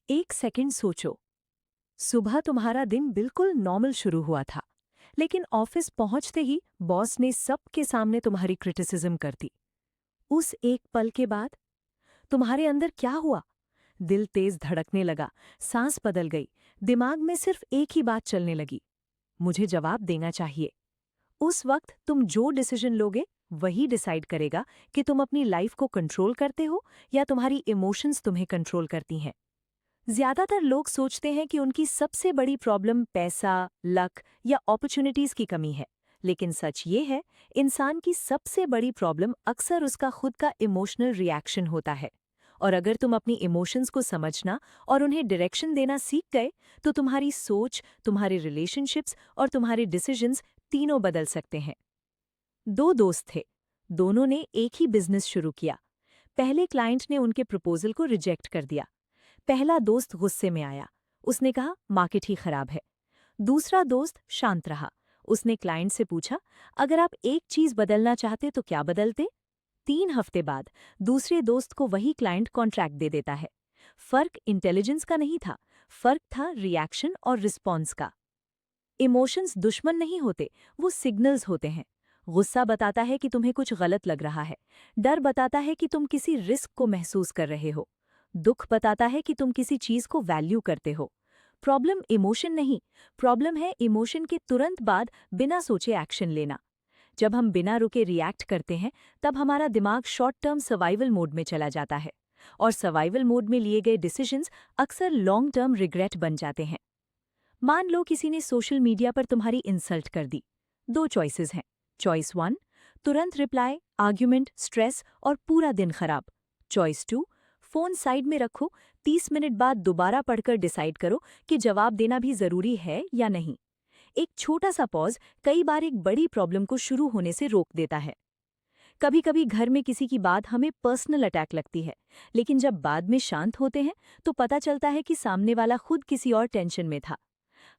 एक सेकंड सोचो। सुबह तुम्हारा दिन बिल्कुल नॉर्मल शुरू हुआ था, लेकिन ऑफिस पहुंचते ही बॉस ने सबके सामने तुम्हारी क्रिटिसिज्म कर दी। उस एक पल के बाद तुम्हारे अंदर क्या हुआ? दिल तेज धड़कने लगा, सांस बदल गई, दिमाग में सिर्फ एक ही बात चलने लगी, मुझे जवाब देना चाहिए। उस वक्त तुम जो डिसीजन लोगे वही डिसाइड करेगा कि तुम अपनी लाइफ को कंट्रोल करते हो या तुम्हारी इमोशंस तुम्हें कंट्रोल करती हैं। ज्यादातर लोग सोचते हैं कि उनकी सबसे बड़ी प्रॉब्लम पैसा, लक या अपॉर्चुनिटीज की कमी है, लेकिन सच ये है, इंसान की सबसे बड़ी प्रॉब्लम अक्सर उसका खुद का इमोशनल रिएक्शन होता है। और अगर तुम अपनी इमोशंस को समझना और उन्हें डायरेक्शन देना सीख गए, तो तुम्हारी सोच, तुम्हारे रिलेशनशिप्स और तुम्हारे डिसीजंस तीनों बदल सकते हैं। दो दोस्त थे। दोनों ने एक ही बिजनेस शुरू किया। पहले क्लाइंट ने उनके प्रपोजल को रिजेक्ट कर दिया। पहला दोस्त गुस्से में आया। उसने कहा, मार्केट ही खराब है। दूसरा दोस्त शांत रहा। उसने क्लाइंट से पूछा, अगर आप एक चीज बदलना चाहते तो क्या बदलते? 3 हफ्ते बाद दूसरे दोस्त को वही क्लाइंट कॉन्ट्रैक्ट दे देता है। फर्क इंटेलिजेंस का नहीं था, फर्क था रिएक्शन और रिस्पॉन्स का। इमोशंस दुश्मन नहीं होते, वो सिग्नल्स होते हैं। गुस्सा बताता है कि तुम्हें कुछ गलत लग रहा है। डर बताता है कि तुम किसी रिस्क को महसूस कर रहे हो। दुख बताता है कि तुम किसी चीज को वैल्यू करते हो। प्रॉब्लम इमोशन नहीं, प्रॉब्लम है इमोशन के तुरंत बाद बिना सोचे एक्शन लेना। जब हम बिना रुके रिएक्ट करते हैं, तब हमारा दिमाग शॉर्ट टर्म सर्वाइवल मोड में चला जाता है, और सर्वाइवल मोड में लिए गए डिसीजंस अक्सर लॉन्ग टर्म रिग्रेट बन जाते हैं। मान लो किसी ने सोशल मीडिया पर तुम्हारी इंसल्ट कर दी। दो चॉइसेस हैं। चॉइस 1, तुरंत रिप्लाई, आर्ग्यूमेंट, स्ट्रेस और पूरा दिन खराब। चॉइस 2, फोन साइड में रखो, 30 मिनट बाद दोबारा पढ़कर डिसाइड करो कि जवाब देना भी जरूरी है या नहीं। एक छोटा सा पॉज कई बार एक बड़ी प्रॉब्लम को शुरू होने से रोक देता है। कभी कभी घर में किसी की बात हमें पर्सनल अटैक लगती है, लेकिन जब बाद में शांत होते हैं तो पता चलता है कि सामने वाला खुद किसी और टेंशन में था।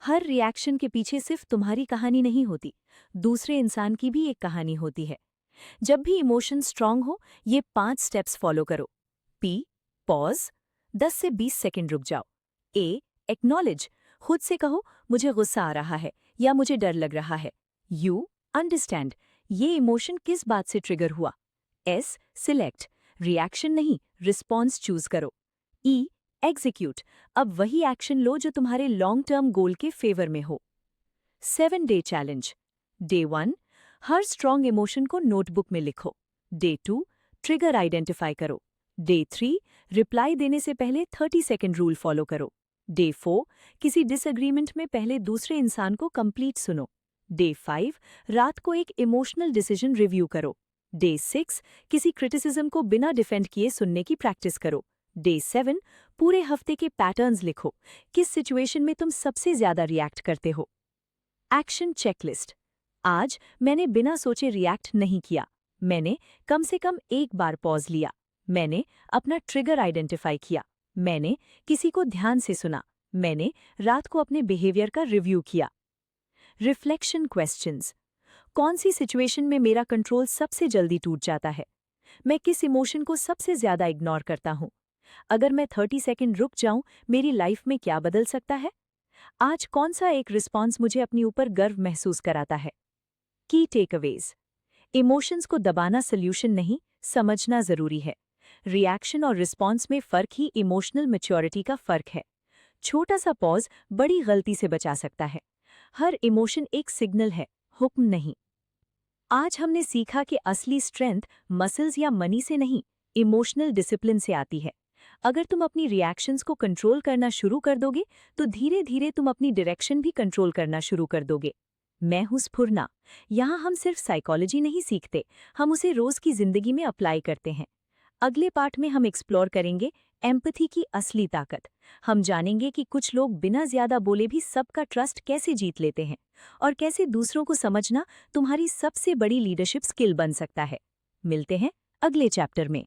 हर रिएक्शन के पीछे सिर्फ तुम्हारी कहानी नहीं होती, दूसरे इंसान की भी एक कहानी होती है। जब भी इमोशन स्ट्रांग हो, ये 5 स्टेप्स फॉलो करो। पी, पॉज, 10 से 20 सेकंड रुक जाओ। ए, एक्नॉलेज, खुद से कहो, मुझे गुस्सा आ रहा है या मुझे डर लग रहा है। यू, अंडरस्टैंड, ये इमोशन किस बात से ट्रिगर हुआ। एस, सिलेक्ट, रिएक्शन नहीं, रिस्पॉन्स चूज करो। ई, एग्जीक्यूट, अब वही एक्शन लो जो तुम्हारे लॉन्ग टर्म गोल के फेवर में हो। 7 डे चैलेंज। डे 1, हर स्ट्रॉन्ग इमोशन को नोटबुक में लिखो। डे 2, ट्रिगर आइडेंटिफाई करो। डे 3, रिप्लाई देने से पहले 30 सेकेंड रूल फॉलो करो। डे 4, किसी डिसएग्रीमेंट में पहले दूसरे इंसान को कंप्लीट सुनो। डे 5, रात को एक इमोशनल डिसीजन रिव्यू करो। डे 6, किसी क्रिटिसिज्म को बिना डिफेंड किए सुनने की प्रैक्टिस करो। डे 7, पूरे हफ्ते के पैटर्न्स लिखो, किस सिचुएशन में तुम सबसे ज्यादा रिएक्ट करते हो। Action checklist. आज मैंने बिना सोचे रिएक्ट नहीं किया। मैंने कम से कम एक बार पॉज लिया। मैंने अपना ट्रिगर आइडेंटिफाई किया। मैंने किसी को ध्यान से सुना। मैंने रात को अपने बिहेवियर का रिव्यू किया। Reflection questions. कौन सी सिचुएशन में मेरा कंट्रोल सबसे जल्दी टूट जाता है? मैं किस इमोशन को सबसे ज्यादा इग्नोर करता हूँ? अगर मैं 30 सेकंड रुक जाऊं, मेरी लाइफ में क्या बदल सकता है? आज कौन सा एक रिस्पॉन्स मुझे अपनी ऊपर गर्व महसूस कराता है? की टेकअवेज। इमोशंस को दबाना सल्यूशन नहीं, समझना जरूरी है। रिएक्शन और रिस्पॉन्स में फर्क ही इमोशनल मैच्योरिटी का फर्क है। छोटा सा पॉज बड़ी गलती से बचा सकता है। हर इमोशन एक सिग्नल है, हुक्म नहीं। आज हमने सीखा कि असली स्ट्रेंथ मसल्स या मनी से नहीं, इमोशनल डिसिप्लिन से आती है। अगर तुम अपनी रिएक्शंस को कंट्रोल करना शुरू कर दोगे, तो धीरे धीरे तुम अपनी डायरेक्शन भी कंट्रोल करना शुरू कर दोगे। मैं हूं स्फुरना। यहाँ हम सिर्फ साइकोलॉजी नहीं सीखते, हम उसे रोज की जिंदगी में अप्लाई करते हैं। अगले पार्ट में हम एक्सप्लोर करेंगे एम्पैथी की असली ताकत। हम जानेंगे कि कुछ लोग बिना ज्यादा बोले भी सबका ट्रस्ट कैसे जीत लेते हैं, और कैसे दूसरों को समझना तुम्हारी सबसे बड़ी लीडरशिप स्किल बन सकता है। मिलते हैं अगले चैप्टर में।